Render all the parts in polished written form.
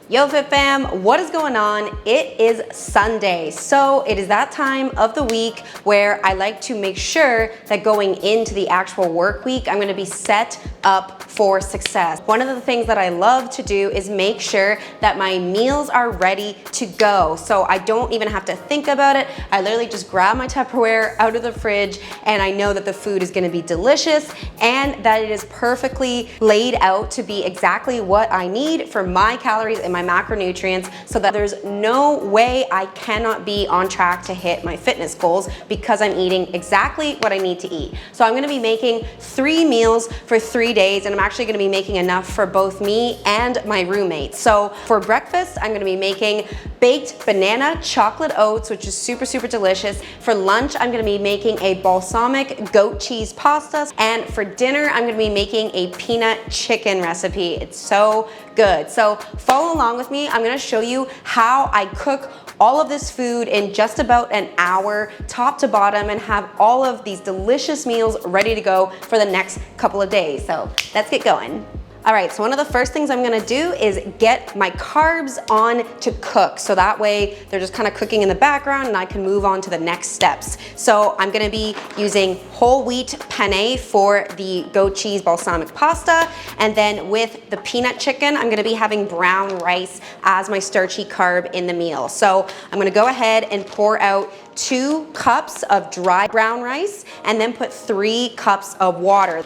Yo FitFam, what is going on? It is Sunday, so it is that time of the week where I like to make sure that going into the actual work week, I'm gonna be set up for success. One of the things that I love to do is make sure that my meals are ready to go. So I don't even have to think about it. I literally just grab my Tupperware out of the fridge and I know that the food is gonna be delicious and that it is perfectly laid out to be exactly what I need for my calories and my macronutrients, so that there's no way I cannot be on track to hit my fitness goals because I'm eating exactly what I need to eat. So I'm gonna be making 3 meals for 3 days, and I'm actually gonna be making enough for both me and my roommate. So for breakfast, I'm gonna be making baked banana chocolate oats, which is super, super delicious. For lunch, I'm gonna be making a balsamic goat cheese pasta. And for dinner, I'm gonna be making a peanut chicken recipe. It's so good. So follow along with me. I'm gonna show you how I cook all of this food in just about an hour, top to bottom, and have all of these delicious meals ready to go for the next couple of days. So let's get going. All right, so one of the first things I'm gonna do is get my carbs on to cook. So that way they're just kind of cooking in the background and I can move on to the next steps. So I'm gonna be using whole wheat penne for the goat cheese balsamic pasta. And then with the peanut chicken, I'm gonna be having brown rice as my starchy carb in the meal. So I'm gonna go ahead and pour out 2 cups of dry brown rice and then put 3 cups of water.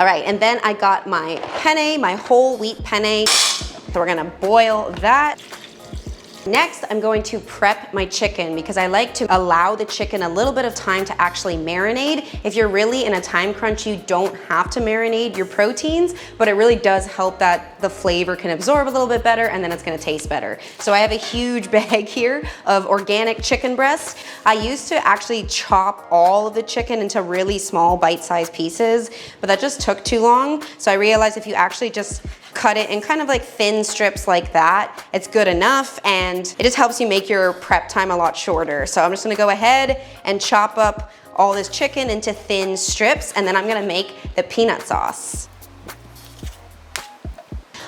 All right, and then I got my penne, my whole wheat penne. So we're gonna boil that. Next, I'm going to prep my chicken because I like to allow the chicken a little bit of time to actually marinate. If you're really in a time crunch, you don't have to marinate your proteins, but it really does help that the flavor can absorb a little bit better and then it's gonna taste better. So I have a huge bag here of organic chicken breast. I used to actually chop all of the chicken into really small bite-sized pieces, but that just took too long. So I realized if you actually just cut it in kind of like thin strips like that, it's good enough, and it just helps you make your prep time a lot shorter. So I'm just gonna go ahead and chop up all this chicken into thin strips, and then I'm gonna make the peanut sauce.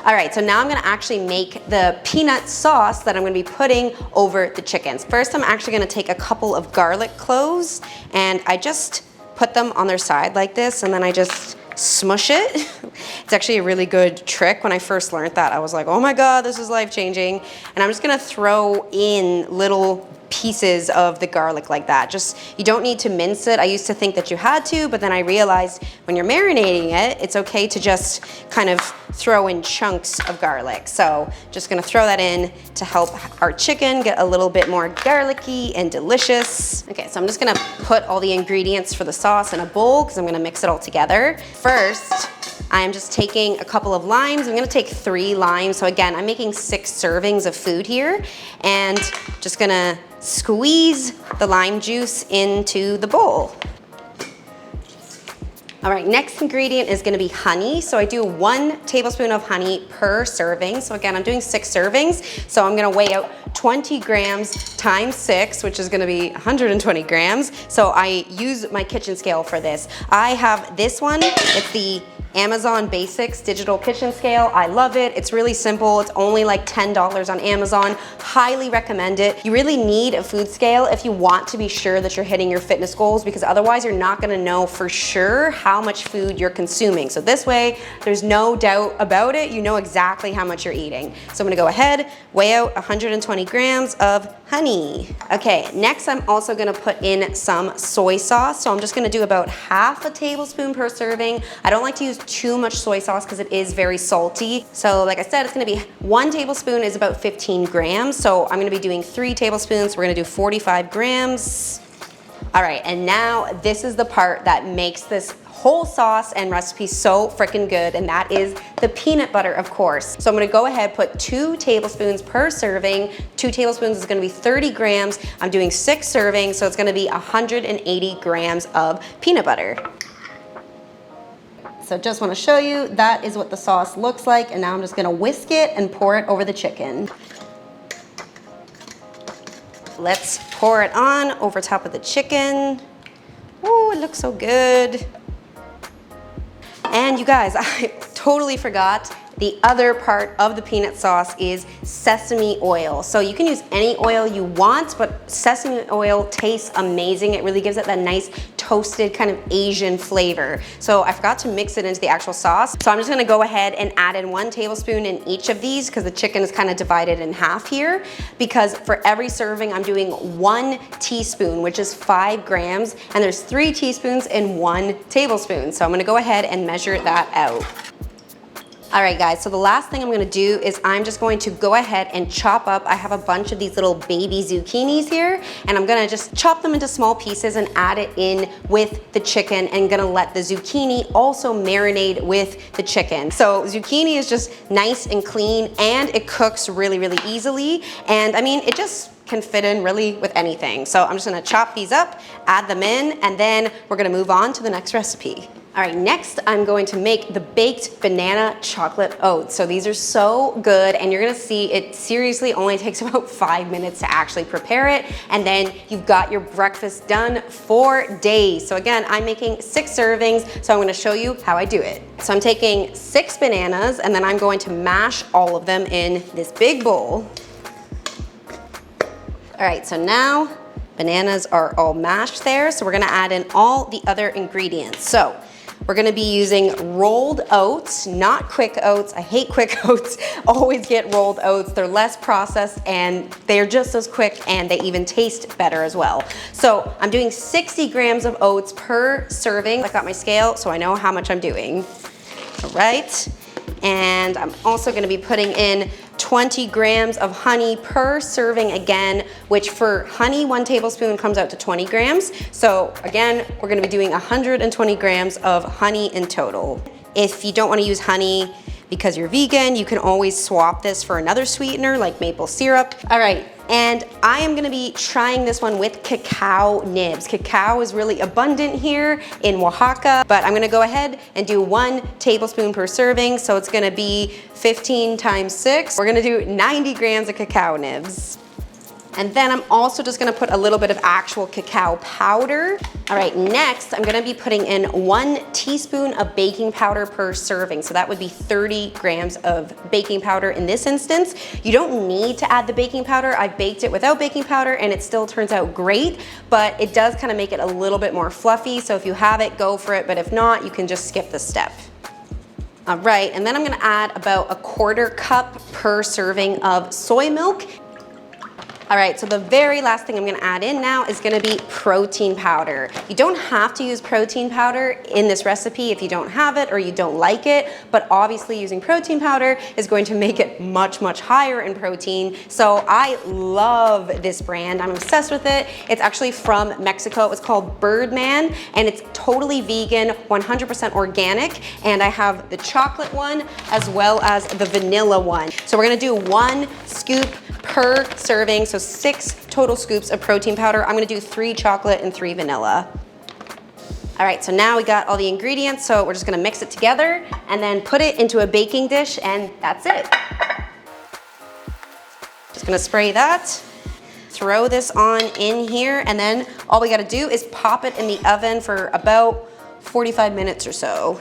All right, so now I'm gonna actually make the peanut sauce that I'm gonna be putting over the chickens. First, I'm actually gonna take a couple of garlic cloves and I just put them on their side like this, and then I just smush it. It's actually a really good trick. When I first learned that, I was like, oh my God, this is life-changing. And I'm just gonna throw in little pieces of the garlic like that. Just, you don't need to mince it. I used to think that you had to, but then I realized when you're marinating it, it's okay to just kind of throw in chunks of garlic. So just gonna throw that in to help our chicken get a little bit more garlicky and delicious. Okay, so I'm just gonna put all the ingredients for the sauce in a bowl because I'm gonna mix it all together. First, I'm just taking a couple of limes. I'm gonna take 3 limes. So again, I'm making 6 servings of food here, and just gonna squeeze the lime juice into the bowl. All right, next ingredient is gonna be honey. So I do 1 tablespoon of honey per serving. So again, I'm doing 6 servings. So I'm gonna weigh out 20 grams times 6, which is gonna be 120 grams. So I use my kitchen scale for this. I have this one, it's the Amazon Basics digital kitchen scale. I love it. It's really simple. It's only like $10 on Amazon. Highly recommend it. You really need a food scale if you want to be sure that you're hitting your fitness goals, because otherwise you're not gonna know for sure how much food you're consuming. So this way, there's no doubt about it. You know exactly how much you're eating. So I'm gonna go ahead, weigh out 120 grams of honey. Okay, next I'm also gonna put in some soy sauce. So I'm just gonna do about half a tablespoon per serving. I don't like to use too much soy sauce because it is very salty. So like I said, it's gonna be 1 tablespoon is about 15 grams. So I'm gonna be doing 3 tablespoons. We're gonna do 45 grams. All right, and now this is the part that makes this whole sauce and recipe so freaking good, and that is the peanut butter, of course. So I'm gonna go ahead, put 2 tablespoons per serving. 2 tablespoons is gonna be 30 grams. I'm doing 6 servings, so it's gonna be 180 grams of peanut butter. So just wanna show you, that is what the sauce looks like, and now I'm just gonna whisk it and pour it over the chicken. Let's pour it on over top of the chicken. Ooh, it looks so good. And you guys, I totally forgot The other part of the peanut sauce is sesame oil. So you can use any oil you want, but sesame oil tastes amazing. It really gives it that nice toasted kind of Asian flavor. So I forgot to mix it into the actual sauce. So I'm just gonna go ahead and add in 1 tablespoon in each of these because the chicken is kind of divided in half here. Because for every serving, I'm doing 1 teaspoon, which is 5 grams, and there's 3 teaspoons in 1 tablespoon. So I'm gonna go ahead and measure that out. All right guys, so the last thing I'm gonna do is I'm just going to go ahead and chop up, I have a bunch of these little baby zucchinis here, and I'm gonna just chop them into small pieces and add it in with the chicken, and gonna let the zucchini also marinate with the chicken. So zucchini is just nice and clean, and it cooks really, really easily. And I mean, it just can fit in really with anything. So I'm just gonna chop these up, add them in, and then we're gonna move on to the next recipe. All right, next I'm going to make the baked banana chocolate oats. So these are so good, and you're gonna see it seriously only takes about 5 minutes to actually prepare it, and then you've got your breakfast done for days. So again, I'm making 6 servings, so I'm gonna show you how I do it. So I'm taking 6 bananas, and then I'm going to mash all of them in this big bowl. All right, so now bananas are all mashed there, so we're gonna add in all the other ingredients. So we're gonna be using rolled oats, not quick oats. I hate quick oats. Always get rolled oats. They're less processed and they're just as quick, and they even taste better as well. So I'm doing 60 grams of oats per serving. I got my scale, so I know how much I'm doing. All right. And I'm also gonna be putting in 20 grams of honey per serving again, which for honey, 1 tablespoon comes out to 20 grams. So again, we're gonna be doing 120 grams of honey in total. If you don't wanna use honey because you're vegan, you can always swap this for another sweetener like maple syrup. All right, and I am gonna be trying this one with cacao nibs. Cacao is really abundant here in Oaxaca, but I'm gonna go ahead and do 1 tablespoon per serving, so it's gonna be 15 times 6. We're gonna do 90 grams of cacao nibs. And then I'm also just gonna put a little bit of actual cacao powder. All right, next I'm gonna be putting in 1 teaspoon of baking powder per serving. So that would be 30 grams of baking powder in this instance. You don't need to add the baking powder. I baked it without baking powder and it still turns out great, but it does kind of make it a little bit more fluffy. So if you have it, go for it. But if not, you can just skip this step. All right, and then I'm gonna add about 1/4 cup per serving of soy milk. All right, so the very last thing I'm gonna add in now is gonna be protein powder. You don't have to use protein powder in this recipe if you don't have it or you don't like it, but obviously using protein powder is going to make it much, much higher in protein. So I love this brand, I'm obsessed with it. It's actually from Mexico, it's called Birdman, and it's totally vegan, 100% organic, and I have the chocolate one as well as the vanilla one. So we're gonna do 1 scoop per serving, so 6 total scoops of protein powder. I'm gonna do 3 chocolate and 3 vanilla. All right, so now we got all the ingredients, so we're just gonna mix it together and then put it into a baking dish, and that's it. Just gonna spray that, throw this on in here, and then all we gotta do is pop it in the oven for about 45 minutes or so.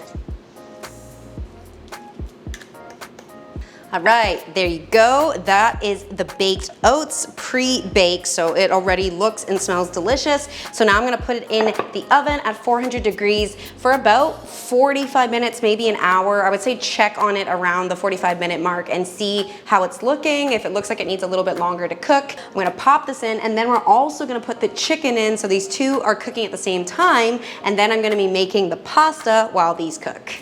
All right, there you go. That is the baked oats pre-baked, so it already looks and smells delicious. So now I'm gonna put it in the oven at 400 degrees for about 45 minutes, maybe an hour. I would say check on it around the 45-minute mark and see how it's looking. If it looks like it needs a little bit longer to cook, I'm gonna pop this in, and then we're also gonna put the chicken in, so these two are cooking at the same time, and then I'm gonna be making the pasta while these cook.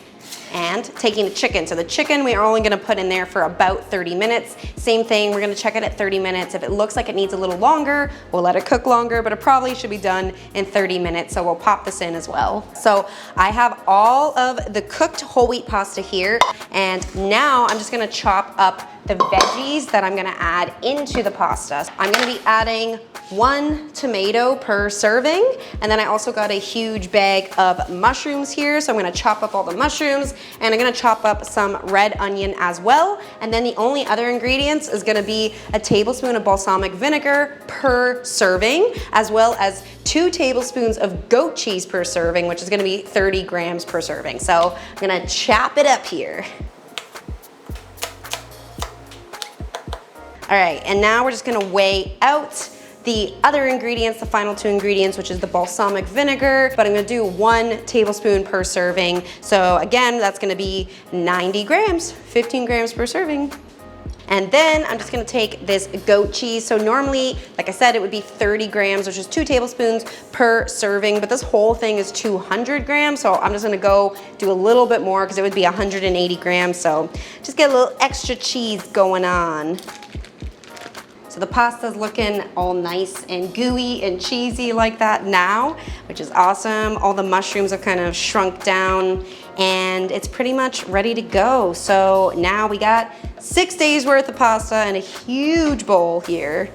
And taking the chicken. So the chicken we are only gonna put in there for about 30 minutes. Same thing, we're gonna check it at 30 minutes. If it looks like it needs a little longer, we'll let it cook longer, but it probably should be done in 30 minutes, so we'll pop this in as well. So I have all of the cooked whole wheat pasta here, and now I'm just gonna chop up the veggies that I'm gonna add into the pasta. I'm gonna be adding 1 tomato per serving, and then I also got a huge bag of mushrooms here, so I'm gonna chop up all the mushrooms, and I'm gonna chop up some red onion as well, and then the only other ingredients is gonna be a tablespoon of balsamic vinegar per serving, as well as 2 tablespoons of goat cheese per serving, which is gonna be 30 grams per serving. So I'm gonna chop it up here. All right, and now we're just gonna weigh out the other ingredients, the final 2 ingredients, which is the balsamic vinegar, but I'm gonna do 1 tablespoon per serving. So again, that's gonna be 90 grams, 15 grams per serving. And then I'm just gonna take this goat cheese. So normally, like I said, it would be 30 grams, which is 2 tablespoons per serving, but this whole thing is 200 grams. So I'm just gonna go do a little bit more because it would be 180 grams. So just get a little extra cheese going on. So the pasta's looking all nice and gooey and cheesy like that now, which is awesome. All the mushrooms have kind of shrunk down and it's pretty much ready to go. So now we got 6 days worth of pasta in a huge bowl here.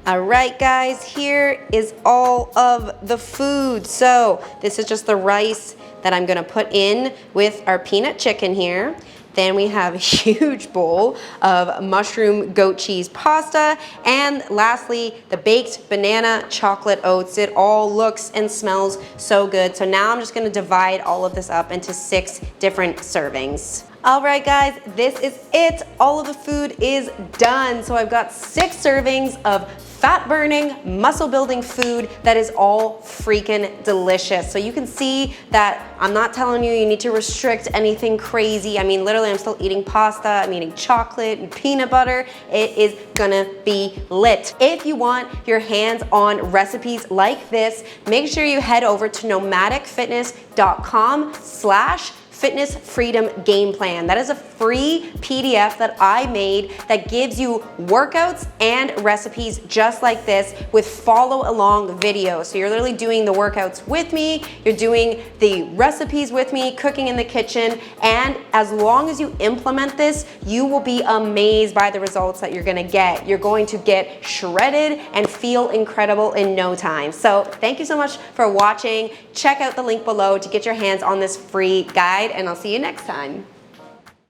All right, guys, here is all of the food. So this is just the rice that I'm gonna put in with our peanut chicken here. Then we have a huge bowl of mushroom goat cheese pasta. And lastly, the baked banana chocolate oats. It all looks and smells so good. So now I'm just gonna divide all of this up into 6 different servings. All right, guys, this is it. All of the food is done. So I've got 6 servings of fat-burning, muscle-building food that is all freaking delicious. So you can see that I'm not telling you need to restrict anything crazy. I mean, literally, I'm still eating pasta, I'm eating chocolate and peanut butter. It is gonna be lit. If you want your hands on recipes like this, make sure you head over to nomadicfitness.com/Fitness Freedom Game Plan. That is a free PDF that I made that gives you workouts and recipes just like this with follow along videos. So you're literally doing the workouts with me, you're doing the recipes with me, cooking in the kitchen, and as long as you implement this, you will be amazed by the results that you're gonna get. You're going to get shredded and feel incredible in no time. So thank you so much for watching. Check out the link below to get your hands on this free guide, and I'll see you next time.